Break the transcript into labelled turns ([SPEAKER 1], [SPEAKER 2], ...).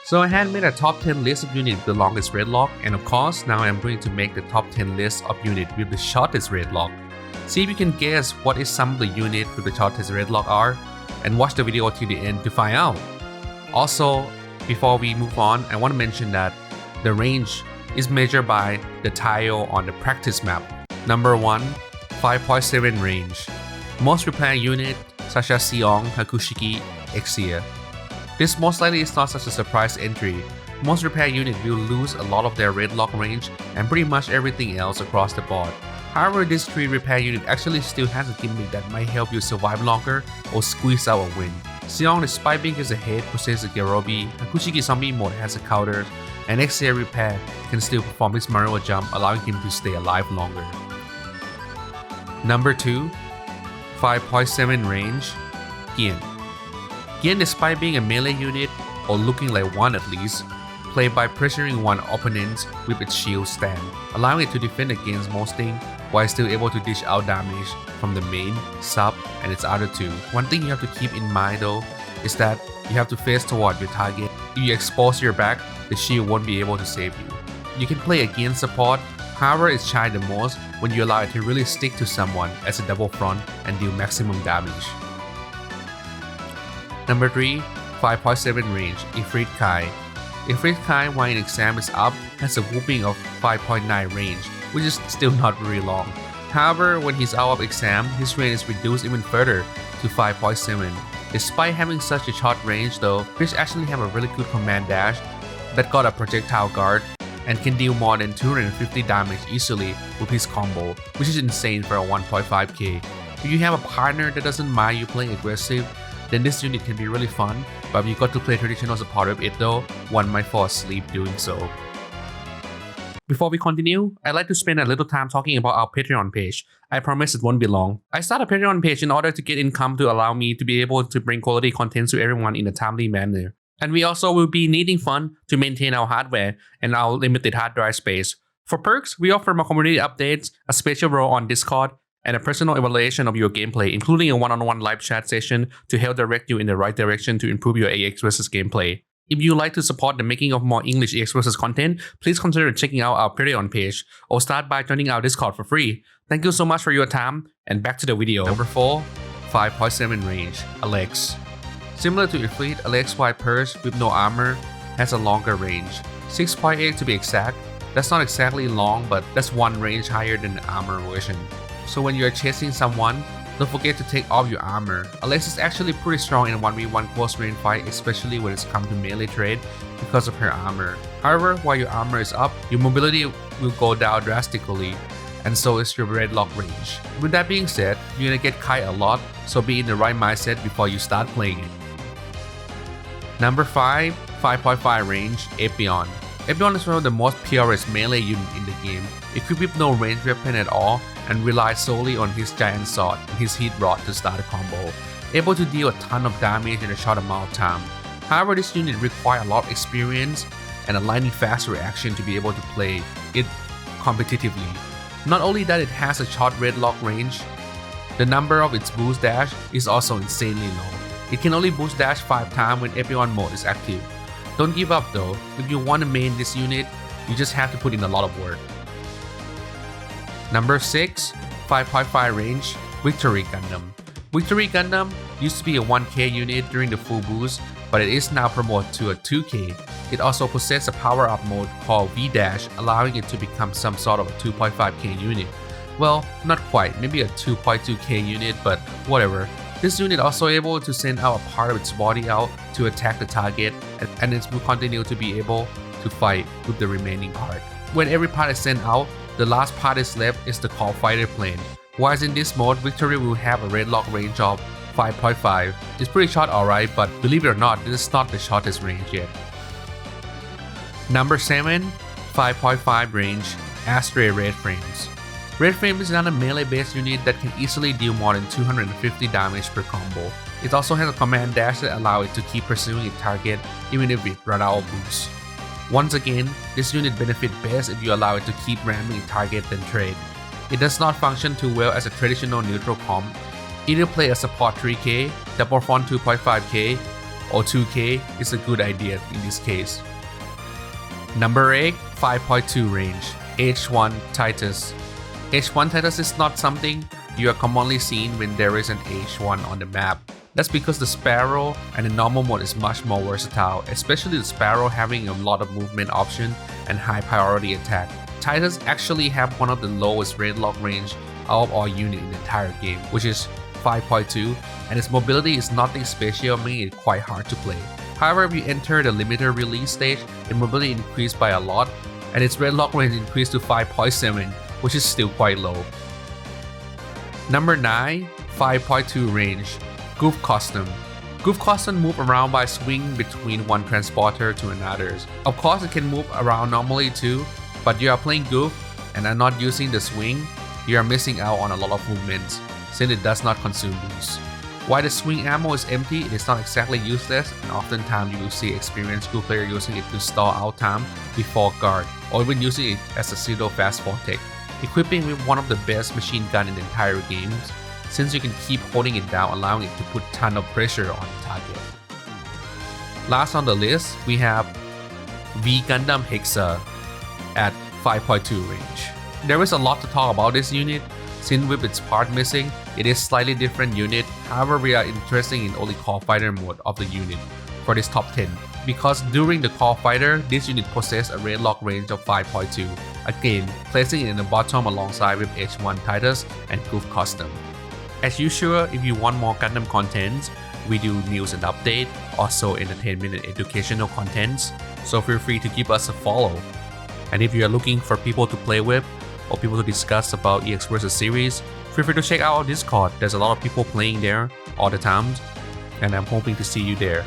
[SPEAKER 1] So I had made a top 10 list of units with the longest red lock, and of course now I'm going to make the top 10 list of units with the shortest red lock. See if you can guess what is some of the units with the shortest red lock are, and watch the video till the end to find out. Also, before we move on, I want to mention that the range is measured by the tile on the practice map. Number 1, 5.7 range. Most repair units such as Zeong, Hyakushiki, Exia. This most likely is not such a surprise entry. Most repair units will lose a lot of their red lock range and pretty much everything else across the board. However, this 3 repair unit actually still has a gimmick that might help you survive longer or squeeze out a win. Zeong, despite being just a head, possesses a Gerobi, Hyakushiki zombie mode has a counter, and Exia repair can still perform his Mario jump, allowing him to stay alive longer. Number 2, 5.7 range, Gyan. Gyan, despite being a melee unit, or looking like one at least, played by pressuring one opponent with its shield stand, allowing it to defend against most things while still able to dish out damage from the main, sub, and its other 2. One thing you have to keep in mind though is that you have to face toward your target. If you expose your back, the shield won't be able to save you. You can play against support, however it's shined the most when you allow it to really stick to someone as a double front and deal maximum damage. Number 3, 5.7 range, Efreet Kai. Efreet Kai, while in exam is up, has a whooping of 5.9 range, which is still not very long. However, when he's out of exam, his range is reduced even further to 5.7. Despite having such a short range though, Fish actually have a really good command dash that got a projectile guard and can deal more than 250 damage easily with his combo, which is insane for a 1.5k. If you have a partner that doesn't mind you playing aggressive, then this unit can be really fun, but if you got to play traditional support with it though, one might fall asleep doing so. Before we continue, I'd like to spend a little time talking about our Patreon page. I promise it won't be long. I started a Patreon page in order to get income to allow me to be able to bring quality content to everyone in a timely manner. And we also will be needing funds to maintain our hardware and our limited hard drive space. For perks, we offer more community updates, a special role on Discord, and a personal evaluation of your gameplay, including a one-on-one live chat session to help direct you in the right direction to improve your EXVS gameplay. If you'd like to support the making of more English EXVS content, please consider checking out our Patreon page or start by joining our Discord for free. Thank you so much for your time, and back to the video. Number 4, 5.7 range, Alex. Similar to Efreet, Alex White Purse with no armor has a longer range, 6.8 to be exact. That's not exactly long, but that's one range higher than the armor version. So when you're chasing someone, don't forget to take off your armor. Alex is actually pretty strong in a 1v1 close range fight, especially when it's come to melee trade because of her armor. However, while your armor is up, your mobility will go down drastically, and so is your red lock range. With that being said, you're gonna get Kai a lot, so be in the right mindset before you start playing it. Number 5, 5.5 range, Epyon. Epyon is one of the most purest melee units in the game, equipped with no range weapon at all, and relies solely on his giant sword and his heat rod to start a combo, able to deal a ton of damage in a short amount of time. However, this unit requires a lot of experience and a lightning fast reaction to be able to play it competitively. Not only that, it has a short red lock range, the number of its boost dash is also insanely low. It can only boost dash 5 times when Epyon mode is active. Don't give up though, if you want to main this unit, you just have to put in a lot of work. Number 6, 5.5 range, Victory Gundam. Victory Gundam used to be a 1k unit during the full boost, but it is now promoted to a 2k. It also possesses a power-up mode called V-Dash, allowing it to become some sort of a 2.5k unit. Well, not quite, maybe a 2.2k unit, but whatever. This unit also able to send out a part of its body out to attack the target, and it will continue to be able to fight with the remaining part. When every part is sent out, the last part is left is the called fighter plane. Whilst in this mode, Victory will have a red lock range of 5.5. It's pretty short alright, but believe it or not, this is not the shortest range yet. Number 7, 5.5 range, Astray Red Frames. Red Frame is another melee-based unit that can easily deal more than 250 damage per combo. It also has a command dash that allows it to keep pursuing its target even if it runs out of boost. Once again, this unit benefits best if you allow it to keep ramming its target than trade. It does not function too well as a traditional neutral comp. Either play a support 3k, double front 2.5k, or 2K is a good idea in this case. Number 8, 5.2 range, H1 Titus. H1 Titus is not something you are commonly seen when there is an H1 on the map. That's because the Sparrow and the normal mode is much more versatile, especially the Sparrow having a lot of movement option and high priority attack. Titus actually have one of the lowest raid lock range out of all units in the entire game, which is 5.2, and its mobility is nothing special, making it quite hard to play. However, if you enter the limited release stage, its mobility increased by a lot, and its raid lock range increased to 5.7, which is still quite low. Number 9, 5.2 range, Gouf Custom. Gouf Custom move around by swinging between one transporter to another. Of course, it can move around normally too, but you are playing Gouf and are not using the swing, you are missing out on a lot of movements, since it does not consume boost. While the swing ammo is empty, it is not exactly useless, and oftentimes you will see experienced Gouf players using it to stall out time before guard, or even using it as a pseudo fast forward tech, equipping with one of the best machine gun in the entire game, since you can keep holding it down, allowing it to put ton of pressure on the target. Last on the list, we have Gundam Hexa at 5.2 range. There is a lot to talk about this unit, since with its part missing, it is slightly different unit. However, we are interested in only Core Fighter mode of the unit for this top 10, because during the Core Fighter, this unit possesses a raid lock range of 5.2, again placing it in the bottom alongside with H1 Titus and Gouf Custom. As usual, if you want more Gundam contents, we do news and update, also entertainment and educational contents, so feel free to give us a follow. And if you are looking for people to play with or people to discuss about EXVS series, feel free to check out our Discord. There's a lot of people playing there all the time, and I'm hoping to see you there.